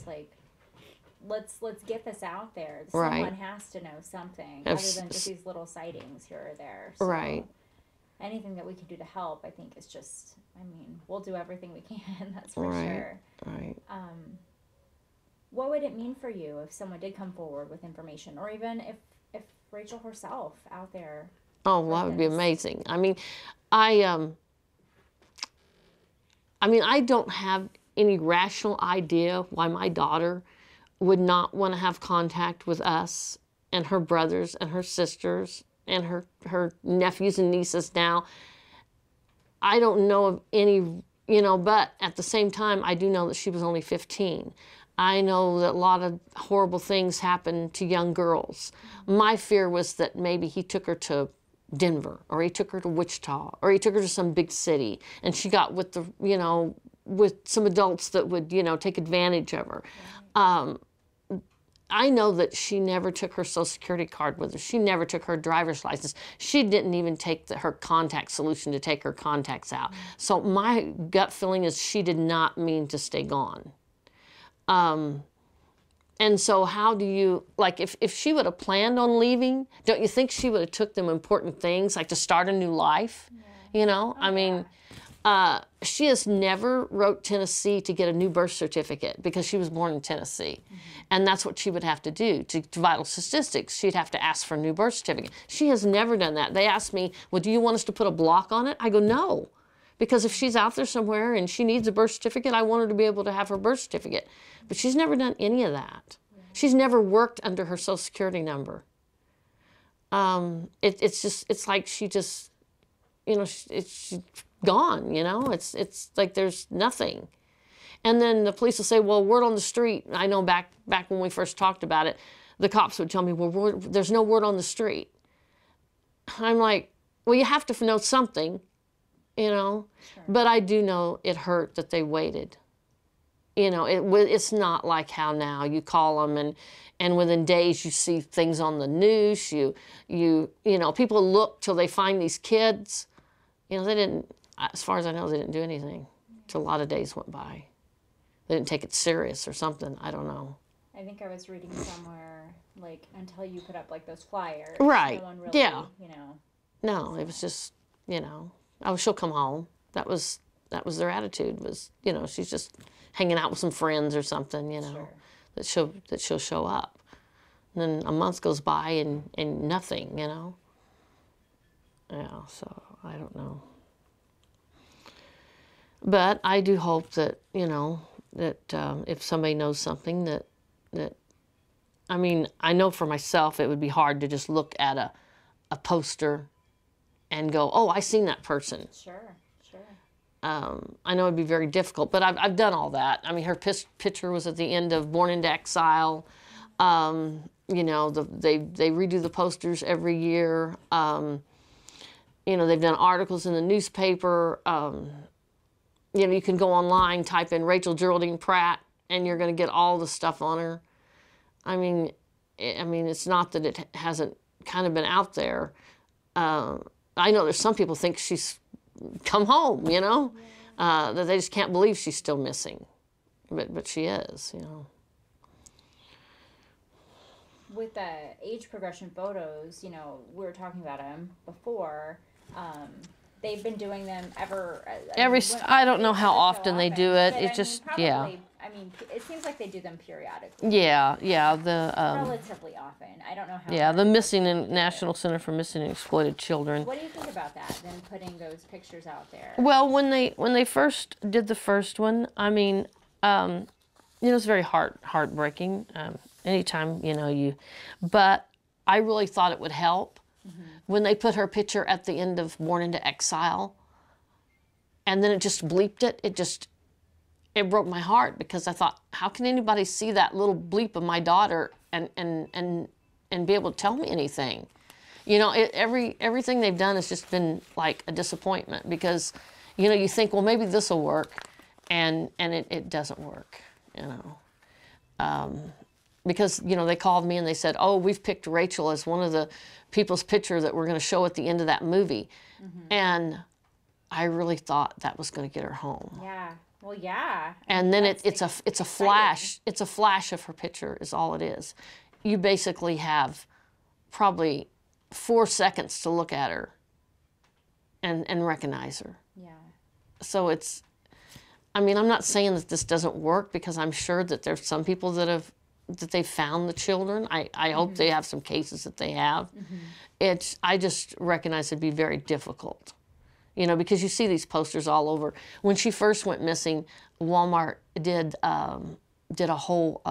just like, let's get this out there. Right. Someone has to know something other than just these little sightings here or there. So Right. anything that we can do to help, I think, is just, I mean, we'll do everything we can. That's for Right. sure. Right. What would it mean for you if someone did come forward with information, or even if Rachel herself out there? Oh, well, that would be amazing. I mean, I I don't have any rational idea why my daughter would not want to have contact with us and her brothers and her sisters and her nephews and nieces now. I don't know of any, but at the same time, I do know that she was only 15. I know that a lot of horrible things happen to young girls. My fear was that maybe he took her to Denver, or he took her to Wichita, or he took her to some big city, and she got with with some adults that would, take advantage of her. I know that she never took her Social Security card with her. She never took her driver's license. She didn't even take her contact solution to take her contacts out. So my gut feeling is she did not mean to stay gone. And so how do you, like, if she would have planned on leaving, don't you think she would have took them important things, like to start a new life? Yeah. I mean, she has never wrote Tennessee to get a new birth certificate because she was born in Tennessee. And that's what she would have to do. To vital statistics, she'd have to ask for a new birth certificate. She has never done that. They asked me, well, do you want us to put a block on it? I go, no. Because if she's out there somewhere and she needs a birth certificate, I want her to be able to have her birth certificate. But she's never done any of that. She's never worked under her Social Security number. It's like she just, she's gone, It's like there's nothing. And then the police will say, well, word on the street. I know back when we first talked about it, the cops would tell me, well, there's no word on the street. I'm like, well, you have to know something. Sure. But I do know it hurt that they waited. It's not like how now you call them and within days you see things on the news. People look till they find these kids. They didn't, as far as I know, they didn't do anything till a lot of days went by. They didn't take it serious or something. I don't know. I think I was reading somewhere, like, until you put up, like, those flyers. Right. No one really, Yeah. No, it was just, oh, she'll come home. That was their attitude, was, she's just hanging out with some friends or something, Sure. that she'll show up. And then a month goes by and nothing, Yeah, so I don't know. But I do hope that, that if somebody knows something that, I mean, I know for myself it would be hard to just look at a poster and go, oh, I seen that person. Sure. I know it'd be very difficult, but I've done all that. I mean, her picture was at the end of Born into Exile. They redo the posters every year. They've done articles in the newspaper. You can go online, type in Rachel Geraldine Pratt, and you're going to get all the stuff on her. I mean, it's not that it hasn't kind of been out there. I know there's some people think she's come home, that they just can't believe she's still missing, but she is, With the age progression photos, we were talking about them before. They've been doing them I don't know how often they do it. But, It just, probably, yeah. It seems like they do them periodically. Yeah. Relatively often. I don't know how. Yeah, the National Center for Missing and Exploited Children. What do you think about that? Them putting those pictures out there. Well, when they first did the first one, I mean, it's very heartbreaking. Anytime but I really thought it would help. When they put her picture at the end of Born into Exile, and then it just bleeped it, it broke my heart, because I thought, how can anybody see that little bleep of my daughter and be able to tell me anything? Everything they've done has just been like a disappointment, because, you think, well, maybe this will work, and it doesn't work, because, they called me and they said, oh, we've picked Rachel as one of the people's picture that we're going to show at the end of that movie. And I really thought that was going to get her home. Yeah. Well, yeah. And then That's it's a exciting. flash. It's a flash of her picture is all it is. You basically have probably 4 seconds to look at her and recognize her. Yeah. So it's, I mean, I'm not saying that this doesn't work, because I'm sure that there's some people that they found the children. I hope they have some cases that they have. I just recognize it'd be very difficult, you know, because you see these posters all over. When she first went missing, Walmart did a whole,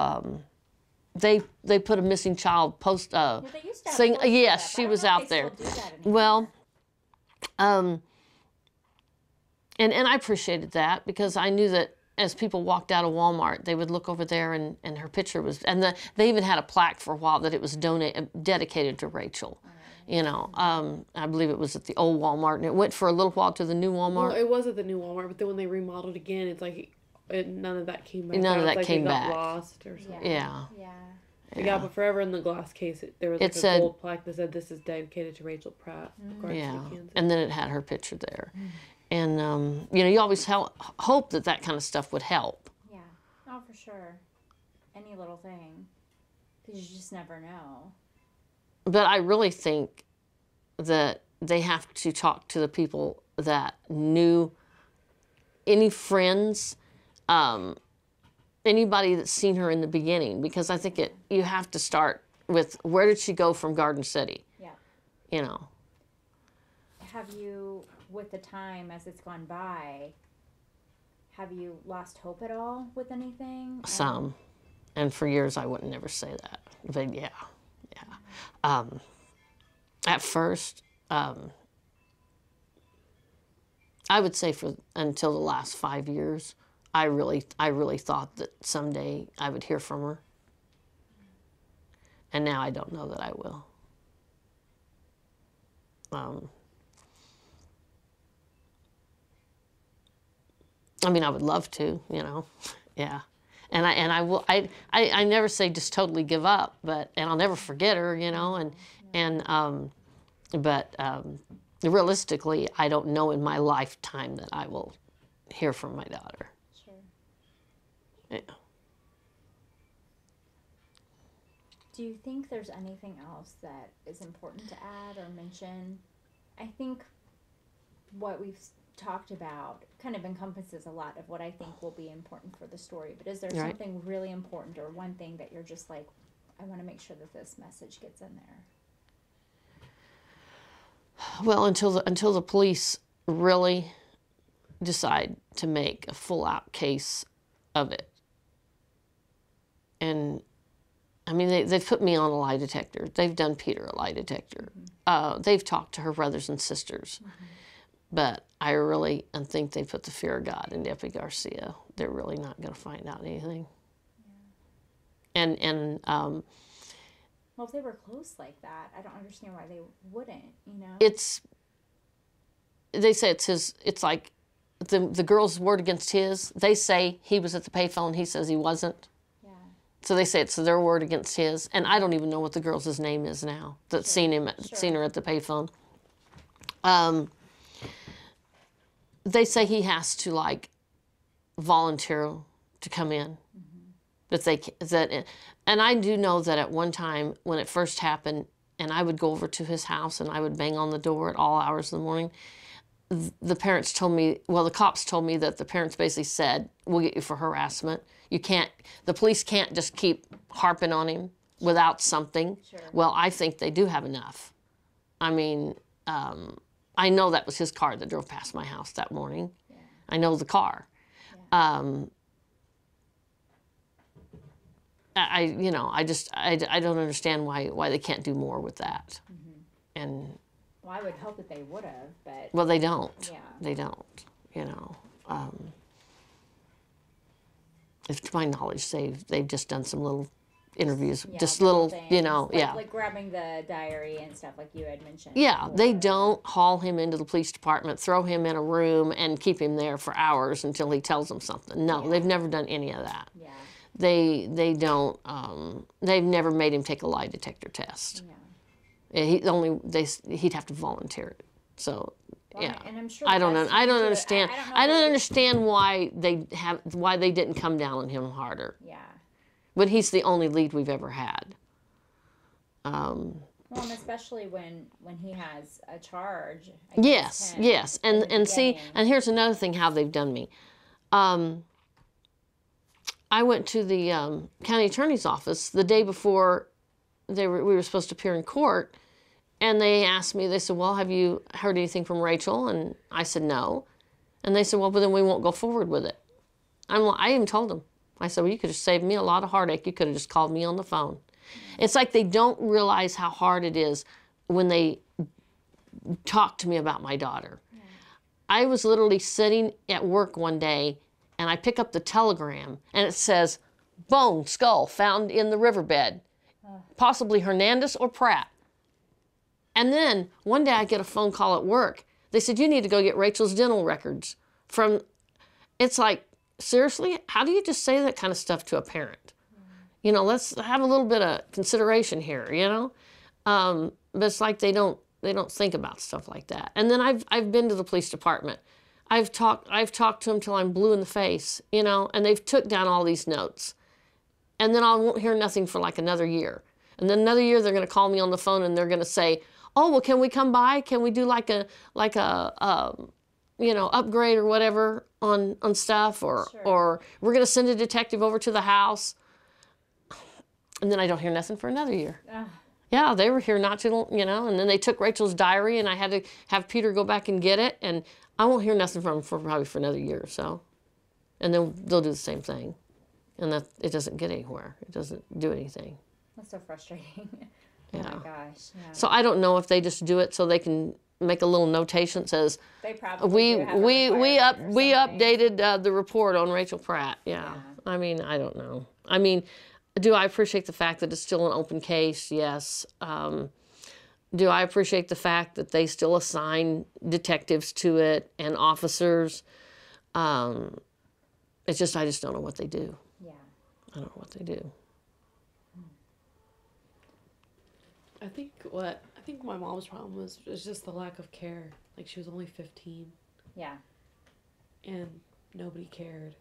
they put a missing child post Yeah, they used to have thing. posters up. Yes, I she don't was know if out they there. still do that anymore. Well, and I appreciated that, because I knew that as people walked out of Walmart, they would look over there and her picture was, and they even had a plaque for a while that it was dedicated to Rachel. You know, I believe it was at the old Walmart, and it went for a little while to the new Walmart. Well, it was at the new Walmart, but then when they remodeled again, it's like none of that came back. None of that like came they got back. lost or something. Yeah. Yeah. They got, but forever in the glass case, there was like It a said- gold plaque that said, "This is dedicated to Rachel Pratt, of Garden Yeah, City, Kansas." and then it had her picture there. And, you know, you always hope that that kind of stuff would help. Yeah. Oh, for sure. Any little thing. Because you just never know. But I really think that they have to talk to the people that knew, any friends, anybody that's seen her in the beginning, because I think you have to start with, where did she go from Garden City? Yeah. You know. Have you, with the time as it's gone by, have you lost hope at all with anything? Some. And for years I wouldn't never say that. But yeah. At first, I would say until the last 5 years, I really thought that someday I would hear from her. And now I don't know that I will. I mean, I would love to, you know, yeah. And I will, I never say just totally give up, and I'll never forget her, you know, but realistically, I don't know in my lifetime that I will hear from my daughter. Sure. Yeah. Do you think there's anything else that is important to add or mention? I think what we've talked about kind of encompasses a lot of what I think will be important for the story. But is there Right. something really important, or one thing that you're just like, I want to make sure that this message gets in there? Well, until the police really decide to make a full-out case of it. And, I mean, they've put me on a lie detector. They've done Peter a lie detector. They've talked to her brothers and sisters. But I really think they put the fear of God in Debbie Garcia. They're really not going to find out anything. Yeah. And Well, if they were close like that, I don't understand why they wouldn't, you know? they say it's like the girl's word against his. They say he was at the payphone, he says he wasn't. Yeah. So they say it's their word against his. And I don't even know what the girl's name is now that's seen her at the payphone. They say he has to like volunteer to come in. And I do know that at one time when it first happened, and I would go over to his house and I would bang on the door at all hours of the morning, the parents told me, well, the cops told me that the parents basically said, we'll get you for harassment. The police can't just keep harping on him without something. Sure. Well, I think they do have enough. I mean, I know that was his car that drove past my house that morning. Yeah. I know the car. Yeah. I don't understand why they can't do more with that. And Well, I would hope that they would have, but well, they don't. Yeah. They don't. You know. If to my knowledge, they've just done some little interviews, yeah, just little, things, you know, like, like grabbing the diary and stuff, like you had mentioned. Yeah, before. they don't haul him into the police department, throw him in a room, and keep him there for hours until he tells them something. No, they've never done any of that. Yeah. They don't. They've never made him take a lie detector test. Yeah. He'd have to volunteer it. So Well, Yeah. and I'm sure I don't know. that's I don't into it. understand. I don't know I don't what- understand why they didn't come down on him harder. Yeah. But he's the only lead we've ever had. Well, and especially when he has a charge. Yes, Him yes, in the and see, beginning. and here's another thing how they've done me. I went to the county attorney's office the day before we were supposed to appear in court, and they asked me. They said, "Well, have you heard anything from Rachel?" And I said, "No." And they said, "Well, but then we won't go forward with it." I even told them. I said, "Well, you could have saved me a lot of heartache. You could have just called me on the phone." It's like they don't realize how hard it is when they talk to me about my daughter. Yeah. I was literally sitting at work one day, and I pick up the telegram, and it says, "Bone, skull found in the riverbed. Possibly Hernandez or Pratt." And then one day I get a phone call at work. They said, "You need to go get Rachel's dental records from..." It's like, seriously? How do you just say that kind of stuff to a parent? You know, let's have a little bit of consideration here, you know? But it's like they don't think about stuff like that. And then I've been to the police department. I've talked to them till I'm blue in the face, you know, and they've took down all these notes. And then I won't hear nothing for like another year. And then another year they're going to call me on the phone and they're going to say, "Oh, well, can we come by? Can we do like a you know, upgrade or whatever on stuff, or Sure. or we're going to send a detective over to the house." And then I don't hear nothing for another year. Yeah, they were here not too long, you know, and then they took Rachel's diary and I had to have Peter go back and get it, and I won't hear nothing from them for probably for another year or so. And then they'll do the same thing. And that it doesn't get anywhere. It doesn't do anything. That's so frustrating. Yeah. Oh my gosh. Yeah. So I don't know if they just do it so they can make a little notation that says, They probably do have a requirement or we something. updated the report on Rachel Pratt. Yeah. I mean, I don't know. I mean, do I appreciate the fact that it's still an open case? Yes. Do I appreciate the fact that they still assign detectives to it and officers? It's just, I just don't know what they do. Yeah. I don't know what they do. I think my mom's problem was just the lack of care. Like, she was only 15 Yeah. and nobody cared.